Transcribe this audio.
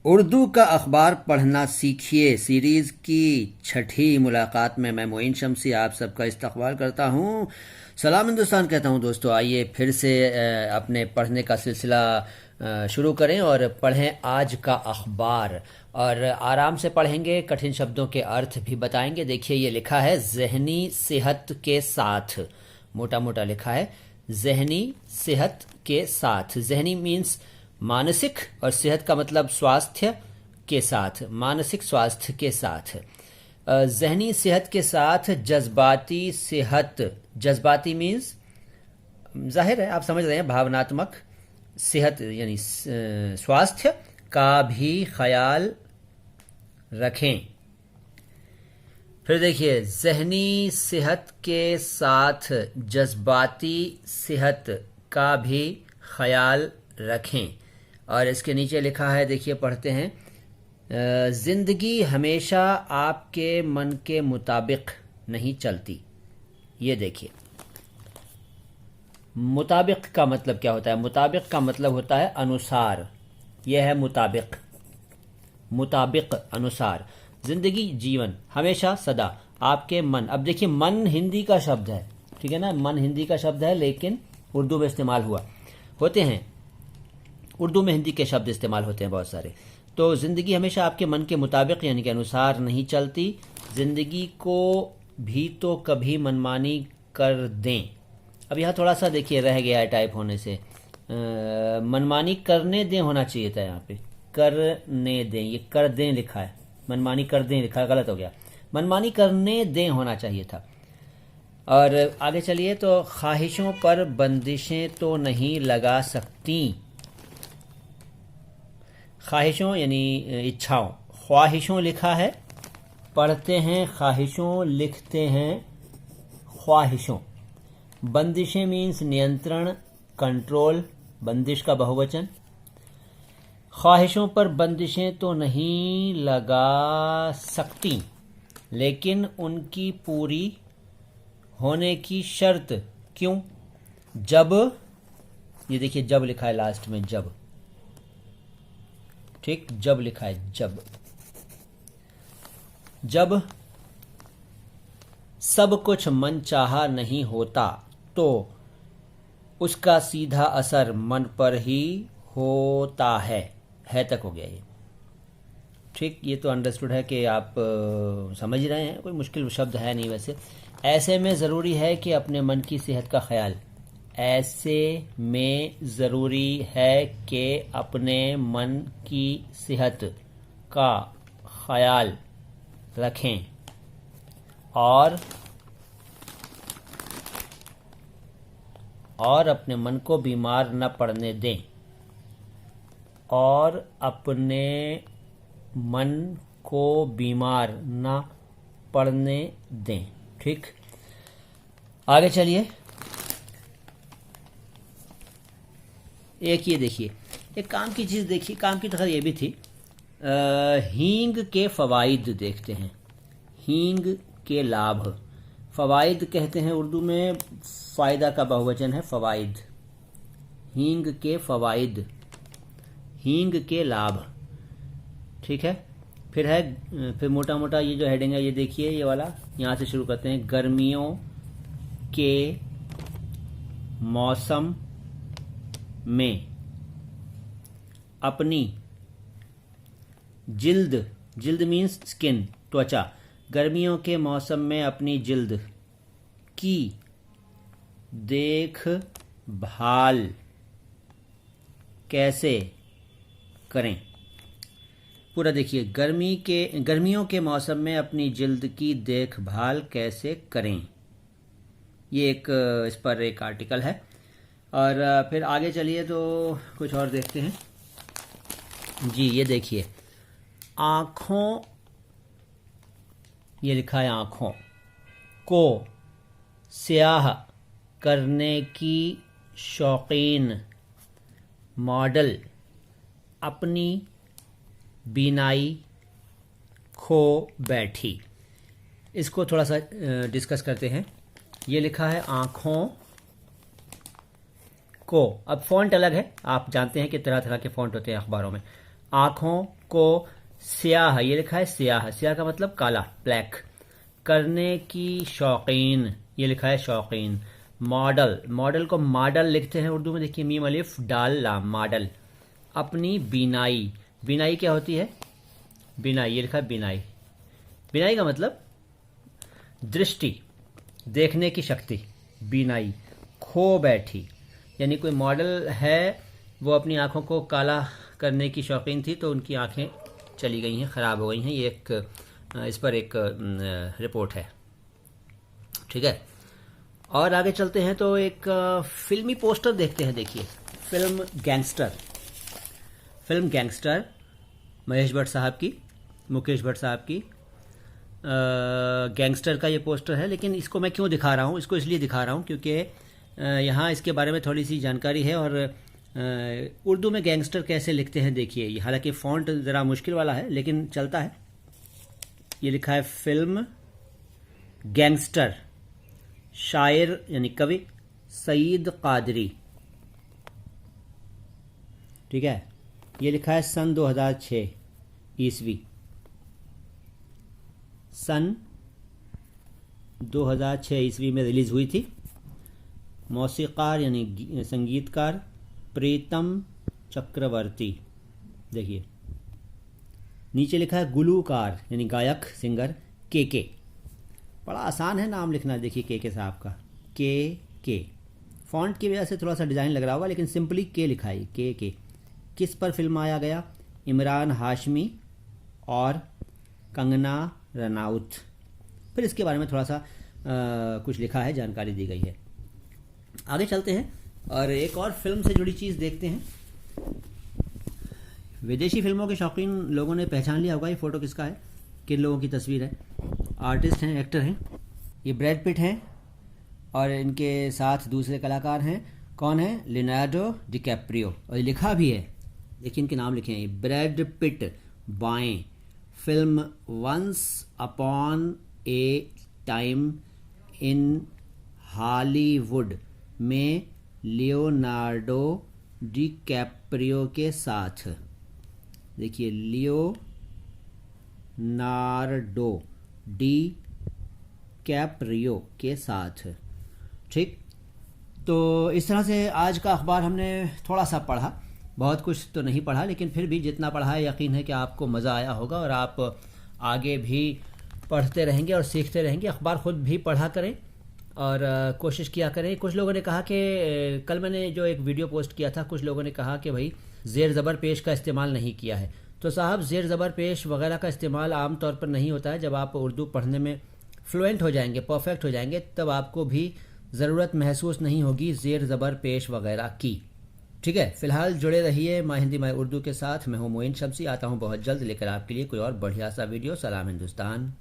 उर्दू का अखबार पढ़ना सीखिए सीरीज की छठी मुलाकात में मैं मोइन शमसी आप सबका इस्तकबाल करता हूँ। सलाम हिंदुस्तान कहता हूँ दोस्तों। आइए फिर से अपने पढ़ने का सिलसिला शुरू करें और पढ़ें आज का अखबार। और आराम से पढ़ेंगे, कठिन शब्दों के अर्थ भी बताएंगे। देखिए ये लिखा है ज़हनी सेहत के साथ, मोटा मोटा लिखा है ज़हनी सेहत के साथ। ज़हनी मीन्स मानसिक और सेहत का मतलब स्वास्थ्य के साथ, मानसिक स्वास्थ्य के साथ। ज़हनी सेहत के साथ जज्बाती सेहत, जज्बाती मीन्स जाहिर है आप समझ रहे हैं भावनात्मक, सेहत यानी स्वास्थ्य का भी ख्याल रखें। फिर देखिए ज़हनी सेहत के साथ जज्बाती सेहत का भी ख्याल रखें। और इसके नीचे लिखा है, देखिए पढ़ते हैं, ज़िंदगी हमेशा आपके मन के मुताबिक नहीं चलती। ये देखिए मुताबिक का मतलब क्या होता है? मुताबिक का मतलब होता है अनुसार। यह है मुताबिक, मुताबिक अनुसार। ज़िंदगी जीवन हमेशा सदा आपके मन। अब देखिए मन हिंदी का शब्द है, ठीक है ना, मन हिंदी का शब्द है लेकिन उर्दू में इस्तेमाल होते हैं, उर्दू में हिंदी के शब्द इस्तेमाल होते हैं बहुत सारे। तो ज़िंदगी हमेशा आपके मन के मुताबिक यानी कि अनुसार नहीं चलती। ज़िंदगी को भी तो कभी मनमानी कर दें। अब यहाँ थोड़ा सा देखिए रह गया है टाइप होने से, मनमानी करने दें होना चाहिए था, यहाँ पे करने दें, ये कर दें लिखा है, मनमानी कर दें लिखा है, गलत हो गया, मनमानी करने दें होना चाहिए था। और आगे चलिए, तो ख्वाहिशों पर बंदिशें तो नहीं लगा सकती। ख्वाहिशों यानी इच्छाओं, ख्वाहिशों लिखा है, पढ़ते हैं ख्वाहिशों, लिखते हैं ख्वाहिशों। बंदिशें मीन्स नियंत्रण, कंट्रोल, बंदिश का बहुवचन। ख्वाहिशों पर बंदिशें तो नहीं लगा सकती लेकिन उनकी पूरी होने की शर्त क्यों? जब, ये देखिए जब लिखा है लास्ट में, जब, ठीक, जब लिखा है, जब सब कुछ मन चाहा नहीं होता तो उसका सीधा असर मन पर ही होता है तक हो गया ये, ठीक। ये तो अंडरस्टूड है कि आप समझ रहे हैं, कोई मुश्किल शब्द है नहीं। वैसे ऐसे में ज़रूरी है कि अपने मन की सेहत का ख्याल, ऐसे में ज़रूरी है कि अपने मन की सेहत का ख्याल रखें और अपने मन को बीमार न पड़ने दें, और अपने मन को बीमार न पड़ने दें, ठीक। आगे चलिए, एक ये देखिए, एक काम की चीज़ देखिए, काम की तरह ये भी थी, हींग के फ़वाइद देखते हैं, हींग के लाभ। फ़वाइद कहते हैं उर्दू में, फ़ायदा का बहुवचन है फ़वाइद। हींग के फ़वाइद, हींग के लाभ, ठीक है। फिर मोटा मोटा ये जो हेडिंग है ये देखिए, ये वाला, यहाँ से शुरू करते हैं। गर्मियों के मौसम में अपनी जिल्द, जिल्द मीन्स स्किन, त्वचा, गर्मियों के मौसम में अपनी जिल्द की देखभाल कैसे करें? पूरा देखिए, गर्मियों के मौसम में अपनी जिल्द की देखभाल कैसे करें, ये एक इस पर एक आर्टिकल है। और फिर आगे चलिए तो कुछ और देखते हैं जी। ये देखिए, आँखों, ये लिखा है आँखों को स्याह करने की शौकीन मॉडल अपनी बीनाई खो बैठी। इसको थोड़ा सा डिस्कस करते हैं। ये लिखा है आँखों को, अब फ़ॉन्ट अलग है, आप जानते हैं कि तरह तरह के फ़ॉन्ट होते हैं अखबारों में। आँखों को स्याह, ये लिखा है स्याह, स्याह का मतलब काला, ब्लैक करने की शौकीन, ये लिखा है शौकीन। मॉडल, मॉडल को मॉडल लिखते हैं उर्दू में, देखिए मीम अलिफ डाल लाम, मॉडल। अपनी बीनाई, बीनाई क्या होती है? बीनाई, ये लिखा है बीनाई, बीनाई का मतलब दृष्टि, देखने की शक्ति, बीनाई। खो बैठी, यानी कोई मॉडल है, वो अपनी आँखों को काला करने की शौकीन थी तो उनकी आँखें चली गई हैं, ख़राब हो गई हैं। ये एक इस पर एक रिपोर्ट है, ठीक है। और आगे चलते हैं तो एक फिल्मी पोस्टर देखते हैं। देखिए film gangster, film gangster Mahesh Bhatt साहब की, मुकेश भट्ट साहब की गैंगस्टर का ये पोस्टर है। लेकिन इसको मैं क्यों दिखा रहा हूँ? इसको इसलिए दिखा रहा हूँ क्योंकि यहाँ इसके बारे में थोड़ी सी जानकारी है। और उर्दू में गैंगस्टर कैसे लिखते हैं देखिए, ये हालांकि फ़ॉन्ट ज़रा मुश्किल वाला है लेकिन चलता है। ये लिखा है फिल्म गैंगस्टर, शायर यानी कवि सईद कादरी, ठीक है। ये लिखा है सन 2006 ईस्वी, सन 2006 ईस्वी में रिलीज़ हुई थी। मौसीकार यानी संगीतकार प्रीतम चक्रवर्ती, देखिए नीचे लिखा है गुलूकार यानी गायक सिंगर के। बड़ा आसान है नाम लिखना, देखिए के साहब का, के। फॉन्ट की वजह से थोड़ा सा डिज़ाइन लग रहा होगा लेकिन सिंपली के लिखा है, के। किस पर फिल्माया गया? इमरान हाशमी और कंगना रनौत। फिर इसके बारे में थोड़ा सा कुछ लिखा है, जानकारी दी गई है। आगे चलते हैं और एक और फिल्म से जुड़ी चीज़ देखते हैं। विदेशी फिल्मों के शौकीन लोगों ने पहचान लिया होगा ये फ़ोटो किसका है, किन लोगों की तस्वीर है। आर्टिस्ट हैं, एक्टर हैं, ये ब्रैड पिट हैं और इनके साथ दूसरे कलाकार हैं। कौन है? Leonardo DiCaprio. और ये लिखा भी है, देखिए इनके नाम लिखे हैं, ब्रैड पिट बाएं, film once upon a time in Hollywood में लियोनार्डो डिकैप्रियो के साथ, देखिए लियोनार्डो डी कैप्रियो के साथ, ठीक। तो इस तरह से आज का अखबार हमने थोड़ा सा पढ़ा, बहुत कुछ तो नहीं पढ़ा लेकिन फिर भी जितना पढ़ा है यकीन है कि आपको मज़ा आया होगा और आप आगे भी पढ़ते रहेंगे और सीखते रहेंगे। अखबार ख़ुद भी पढ़ा करें और कोशिश किया करें। कुछ लोगों ने कहा कि कल मैंने जो एक वीडियो पोस्ट किया था, कुछ लोगों ने कहा कि भाई ज़ेर ज़बर पेश का इस्तेमाल नहीं किया है। तो साहब ज़ेर ज़बर पेश वगैरह का इस्तेमाल आम तौर पर नहीं होता है। जब आप उर्दू पढ़ने में फ्लुएंट हो जाएंगे, परफेक्ट हो जाएंगे, तब आपको भी ज़रूरत महसूस नहीं होगी ज़ेर ज़बर पेश वगैरह की, ठीक है। फ़िलहाल जुड़े रहिए माय हिंदी माय उर्दू के साथ। मैं हूँ मोइन शमसी, आता हूँ बहुत जल्द लेकर आपके लिए कोई और बढ़िया सा वीडियो। सलाम हिंदुस्तान।